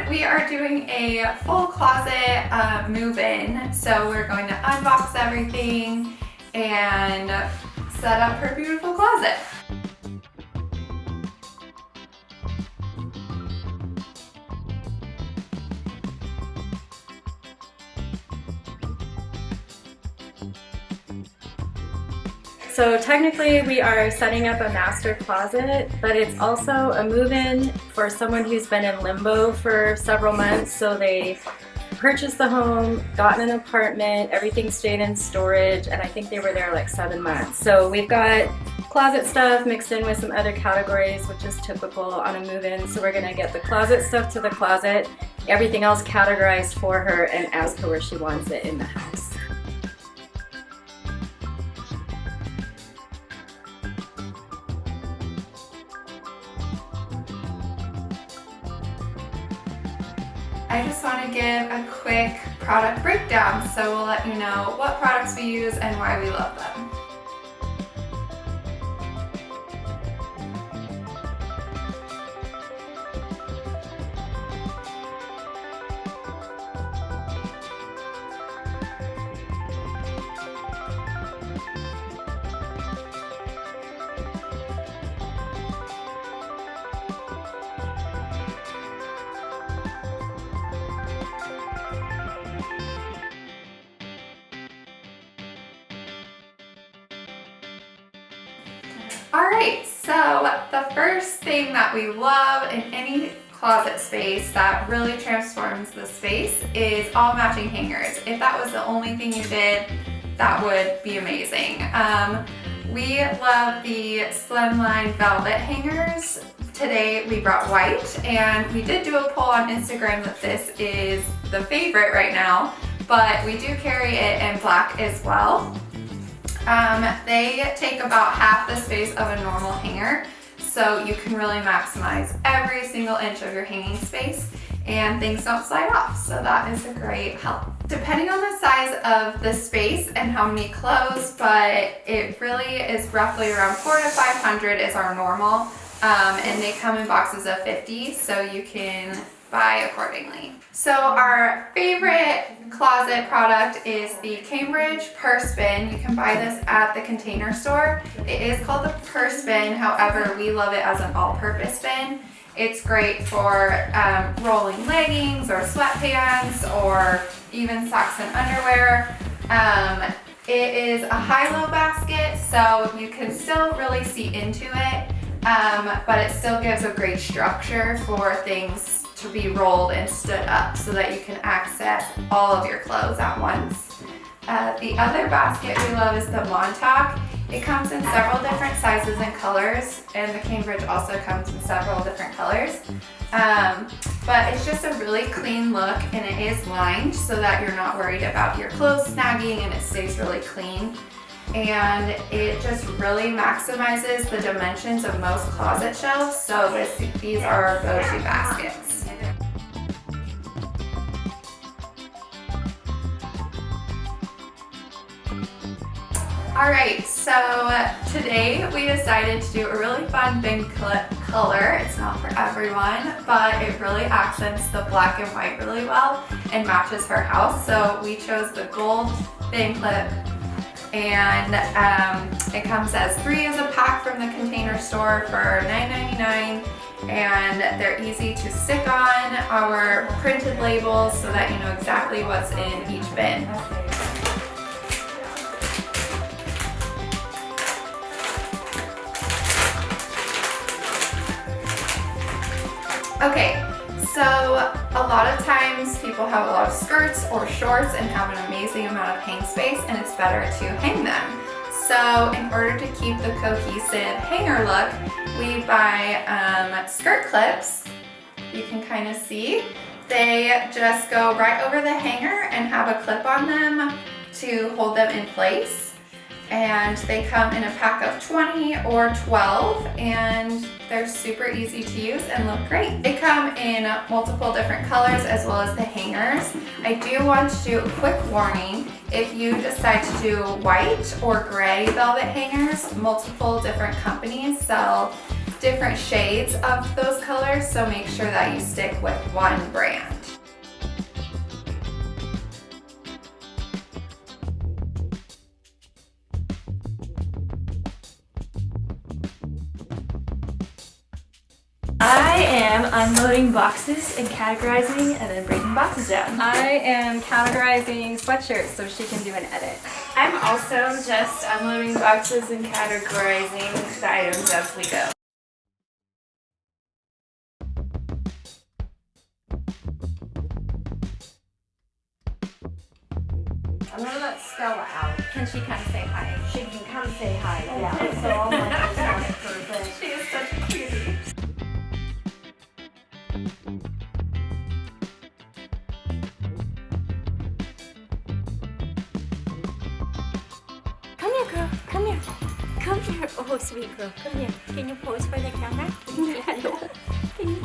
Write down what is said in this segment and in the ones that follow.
We are doing a full closet move-in, so we're going to unbox everything and set up her beautiful closet. So technically we are setting up a master closet, but it's also a move-in for someone who's been in limbo for several months. So they purchased the home, gotten an apartment, everything stayed in storage, and I think they were there like 7 months. So we've got closet stuff mixed in with some other categories, which is typical on a move-in. So we're gonna get the closet stuff to the closet, everything else categorized for her and as per where she wants it in the house. I just want to give a quick product breakdown, so we'll let you know what products we use and why we love them. Alright, so the first thing that we love in any closet space that really transforms the space is all matching hangers. If that was the only thing you did, that would be amazing. We love the slimline velvet hangers. Today we brought white, and we did do a poll on Instagram that this is the favorite right now, but we do carry it in black as well. They take about half the space of a normal hanger, so you can really maximize every single inch of your hanging space and things don't slide off, so that is a great help. Depending on the size of the space and how many clothes, but it really is roughly around 400 to 500 is our normal, and they come in boxes of 50, so you can buy accordingly. So our favorite closet product is the Cambridge purse bin. You can buy this at the Container Store. It is called the purse bin, however we love it as an all-purpose bin. It's great for rolling leggings or sweatpants or even socks and underwear. It is a high-low basket, so you can still really see into it, but it still gives a great structure for things to be rolled and stood up so that you can access all of your clothes at once. The other basket we love is the Montauk. It comes in several different sizes and colors, and the Cambridge also comes in several different colors. But it's just a really clean look, and it is lined so that you're not worried about your clothes snagging, and it stays really clean. And it just really maximizes the dimensions of most closet shelves, so these are our go-to baskets. Alright, so today we decided to do a really fun bin color. It's not for everyone, but it really accents the black and white really well and matches her house. So we chose the gold bin clip, and it comes as 3 as a pack from the Container Store for $9.99, and they're easy to stick on our printed labels so that you know exactly what's in each bin. Okay, so a lot of times people have a lot of skirts or shorts and have an amazing amount of hang space, and it's better to hang them. So in order to keep the cohesive hanger look, we buy skirt clips. You can kind of see. They just go right over the hanger and have a clip on them to hold them in place. and they come in a pack of 20 or 12, and they're super easy to use and look great. They come in multiple different colors as well as the hangers. I do want to do a quick warning. If you decide to do white or gray velvet hangers, multiple different companies sell different shades of those colors, so make sure that you stick with one brand. I am unloading boxes and categorizing and then breaking boxes down. I am categorizing sweatshirts so she can do an edit. I'm also just unloading boxes and categorizing the items as we go. I'm gonna let Stella out. Can she come say hi? She can come say hi, yeah. So I'll let her sound perfect. She is such a cutie. Come here, girl. Come here. Come here. Oh, sweet girl. Come here. Can you pose for the camera? Can you say hello? Can you?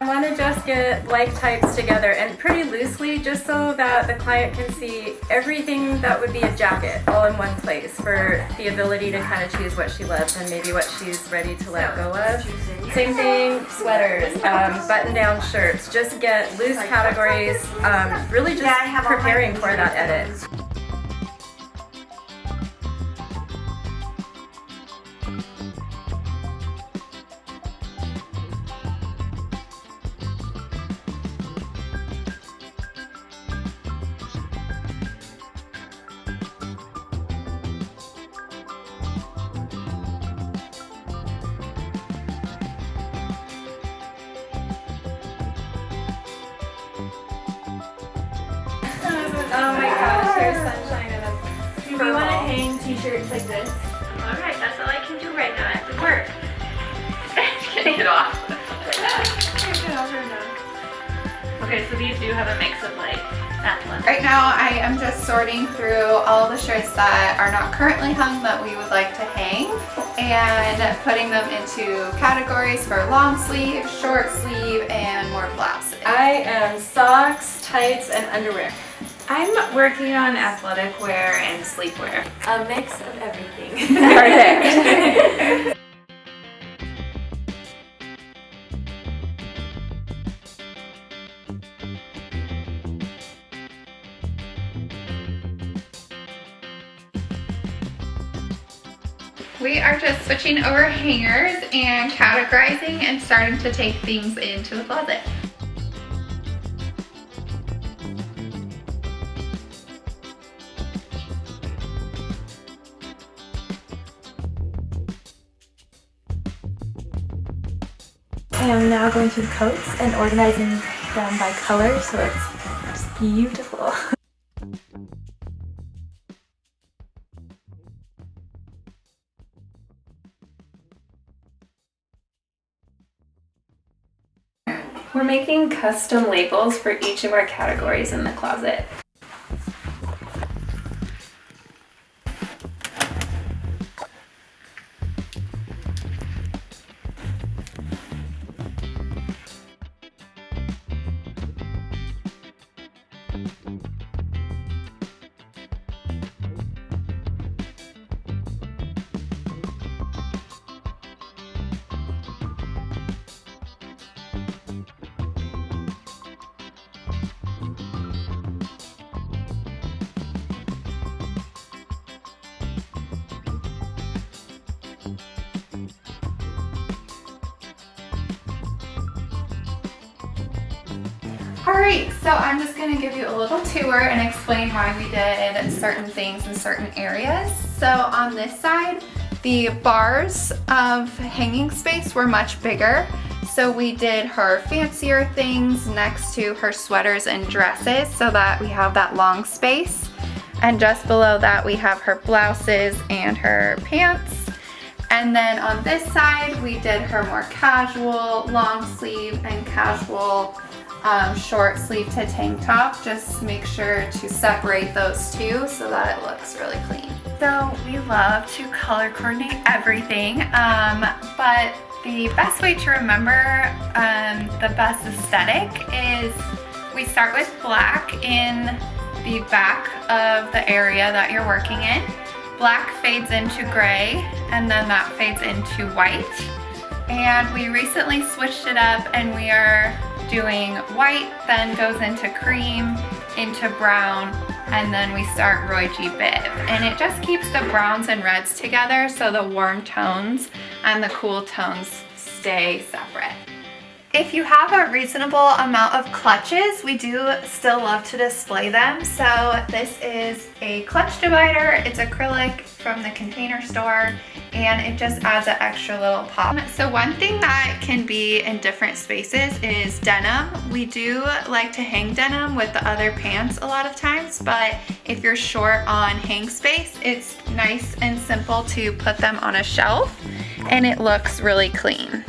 I want to just get like types together and pretty loosely just so that the client can see everything that would be a jacket all in one place for the ability to kind of choose what she loves and maybe what she's ready to let go of. Same thing, sweaters, button-down shirts, just get loose categories, really just preparing for that edit. Oh my gosh, there's sunshine in a Do we want to hang t-shirts like this? Alright, that's all I can do right now. I have to work. Get it off. Okay, so these do have a mix of like that one. Right now I am just sorting through all the shirts that are not currently hung that we would like to hang and putting them into categories for long sleeve, short sleeve, and more blouses. I am socks, tights, and underwear. I'm working on athletic wear and sleepwear. A mix of everything. Perfect. We are just switching over hangers and categorizing and starting to take things into the closet. I am now going through the coats and organizing them by color, so it's just beautiful. We're making custom labels for each of our categories in the closet. Alright, so I'm just going to give you a little tour and explain why we did certain things in certain areas. So on this side, the bars of hanging space were much bigger. So we did her fancier things next to her sweaters and dresses so that we have that long space. And just below that we have her blouses and her pants. And then on this side we did her more casual long sleeve and casual short sleeve to tank top. Just make sure to separate those two so that it looks really clean. So we love to color coordinate everything, but the best way to remember the best aesthetic is we start with black in the back of the area that you're working in. Black fades into gray, and then that fades into white. And we recently switched it up and we are doing white, then goes into cream, into brown, and then we start Roy G. Biv. And it just keeps the browns and reds together so the warm tones and the cool tones stay separate. If you have a reasonable amount of clutches, we do still love to display them. So this is a clutch divider. It's acrylic from the Container Store, and it just adds an extra little pop. So one thing that can be in different spaces is denim. We do like to hang denim with the other pants a lot of times, but if you're short on hang space, it's nice and simple to put them on a shelf, and it looks really clean.